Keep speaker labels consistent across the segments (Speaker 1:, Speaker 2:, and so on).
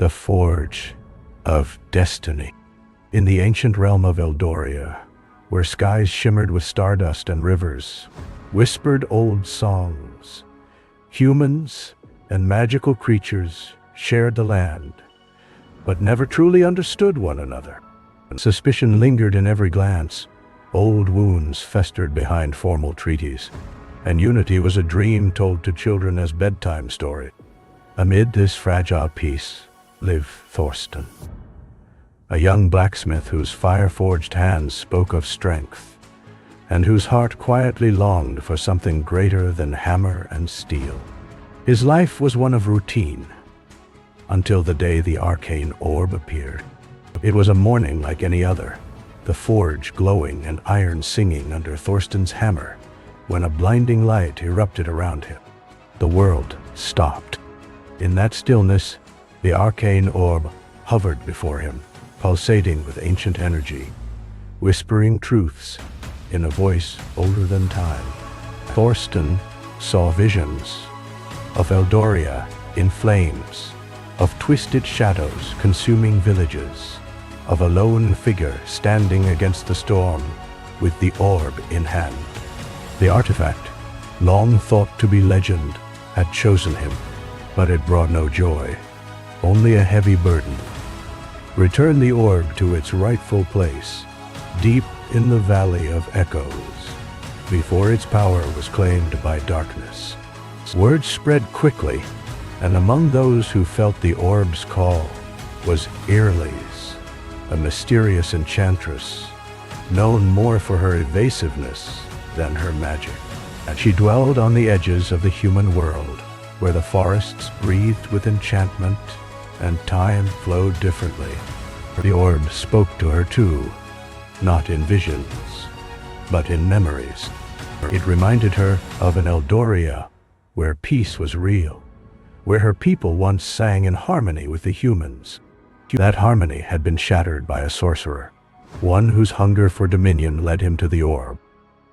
Speaker 1: the forge of destiny. In the ancient realm of Eldoria, where skies shimmered with stardust and rivers whispered old songs, humans and magical creatures shared the land, but never truly understood one another. Suspicion lingered in every glance, old wounds festered behind formal treaties, and unity was a dream told to children as bedtime story. Amid this fragile peace lived Thorsten, a young blacksmith whose fire-forged hands spoke of strength, and whose heart quietly longed for something greater than hammer and steel. His life was one of routine, until the day the arcane orb appeared. It was a morning like any other, the forge glowing and iron singing under Thorsten's hammer, when a blinding light erupted around him. The world stopped. In that stillness, the arcane orb hovered before him, pulsating with ancient energy, whispering truths in a voice older than time. Thorsten saw visions of Eldoria in flames, of twisted shadows consuming villages, of a lone figure standing against the storm with the orb in hand. The artifact, long thought to be legend, had chosen him, but it brought no joy, only a heavy burden. Return the orb to its rightful place, deep in the Valley of Echoes, before its power was claimed by darkness. Word spread quickly, and among those who felt the orb's call was Earlys, a mysterious enchantress, known more for her evasiveness than her magic. And she dwelled on the edges of the human world, where the forests breathed with enchantment and time flowed differently. The orb spoke to her too, not in visions, but in memories. It reminded her of an Eldoria where peace was real, where her people once sang in harmony with the humans. That harmony had been shattered by a sorcerer, one whose hunger for dominion led him to the orb.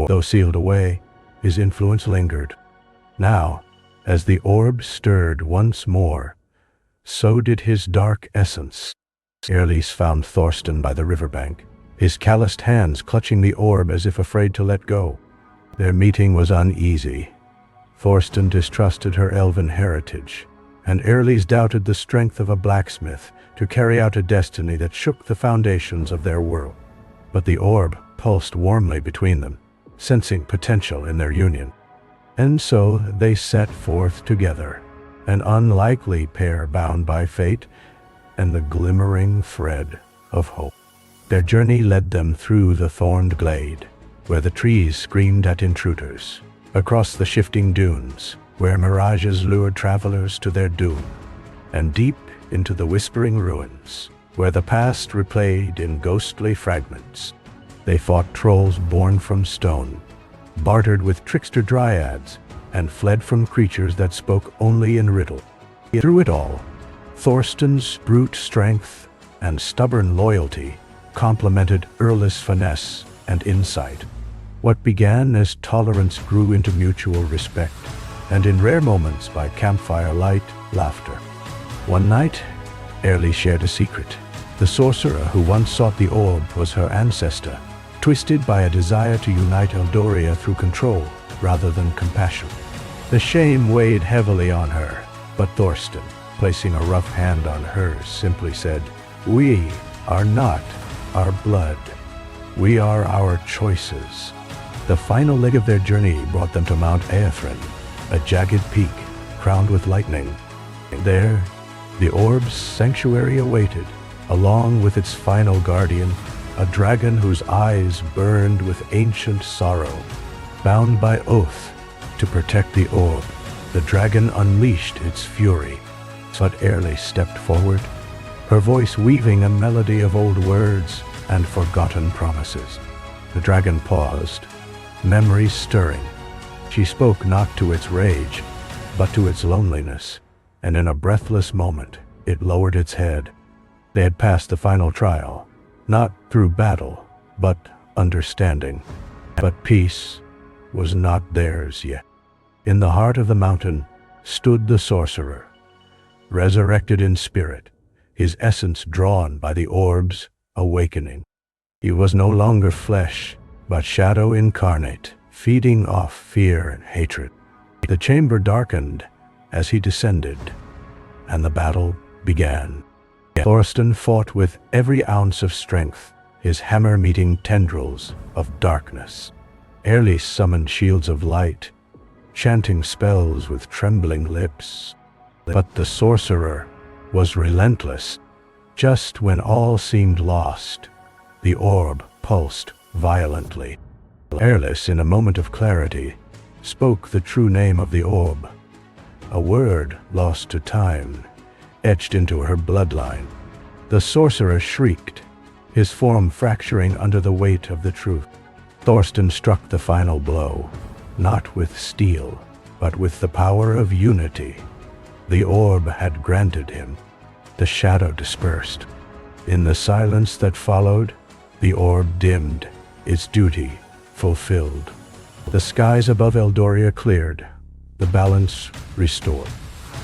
Speaker 1: Though sealed away, his influence lingered. Now, as the orb stirred once more, so did his dark essence. Earlys found Thorsten by the riverbank, his calloused hands clutching the orb as if afraid to let go. Their meeting was uneasy. Thorsten distrusted her elven heritage, and Earlys doubted the strength of a blacksmith to carry out a destiny that shook the foundations of their world. But the orb pulsed warmly between them, sensing potential in their union. And so they set forth together, an unlikely pair bound by fate and the glimmering thread of hope. Their journey led them through the thorned glade, where the trees screamed at intruders, across the shifting dunes, where mirages lured travelers to their doom, and deep into the whispering ruins, where the past replayed in ghostly fragments. They fought trolls born from stone, bartered with trickster dryads, and fled from creatures that spoke only in riddle. Through it all, Thorsten's brute strength and stubborn loyalty complemented Earlys' finesse and insight. What began as tolerance grew into mutual respect, and in rare moments by campfire light, laughter. One night, Earlys shared a secret. The sorcerer who once sought the orb was her ancestor, twisted by a desire to unite Eldoria through control rather than compassion. The shame weighed heavily on her, but Thorsten, placing a rough hand on hers, simply said, "We are not our blood. We are our choices." The final leg of their journey brought them to Mount Aethrin, a jagged peak crowned with lightning. There, the orb's sanctuary awaited, along with its final guardian, a dragon whose eyes burned with ancient sorrow. Bound by oath to protect the orb, the dragon unleashed its fury. But Earlys stepped forward, her voice weaving a melody of old words and forgotten promises. The dragon paused, memories stirring. She spoke not to its rage, but to its loneliness, and in a breathless moment, it lowered its head. They had passed the final trial, not through battle, but understanding. But peace was not theirs yet. In the heart of the mountain stood the sorcerer, resurrected in spirit, his essence drawn by the orb's awakening. He was no longer flesh, but shadow incarnate, feeding off fear and hatred. The chamber darkened as he descended, and the battle began. Thorsten fought with every ounce of strength, his hammer meeting tendrils of darkness. Erlis summoned shields of light, chanting spells with trembling lips. But the sorcerer was relentless. Just when all seemed lost, the orb pulsed violently. Erlis, in a moment of clarity, spoke the true name of the orb, a word lost to time, etched into her bloodline. The sorcerer shrieked, his form fracturing under the weight of the truth. Thorsten struck the final blow, not with steel, but with the power of unity the orb had granted him. The shadow dispersed. In the silence that followed, the orb dimmed, its duty fulfilled. The skies above Eldoria cleared, the balance restored.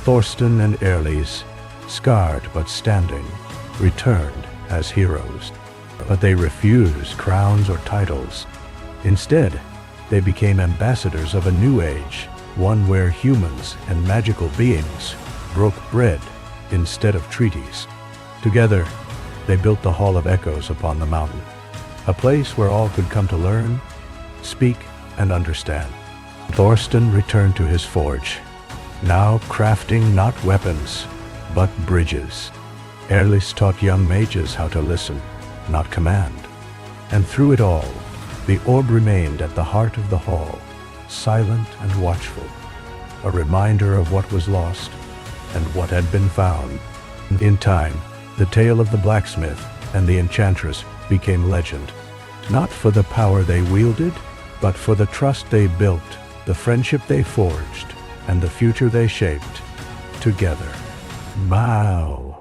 Speaker 1: Thorsten and Erlis, scarred but standing, returned as heroes. But they refused crowns or titles. Instead, they became ambassadors of a new age, one where humans and magical beings broke bread instead of treaties. Together, they built the Hall of Echoes upon the mountain, a place where all could come to learn, speak, and understand. Thorsten returned to his forge, now crafting not weapons, but bridges. Erlis taught young mages how to listen, not command. And through it all, the orb remained at the heart of the hall, silent and watchful, a reminder of what was lost and what had been found. In time, the tale of the blacksmith and the enchantress became legend, not for the power they wielded, but for the trust they built, the friendship they forged, and the future they shaped together. Wow!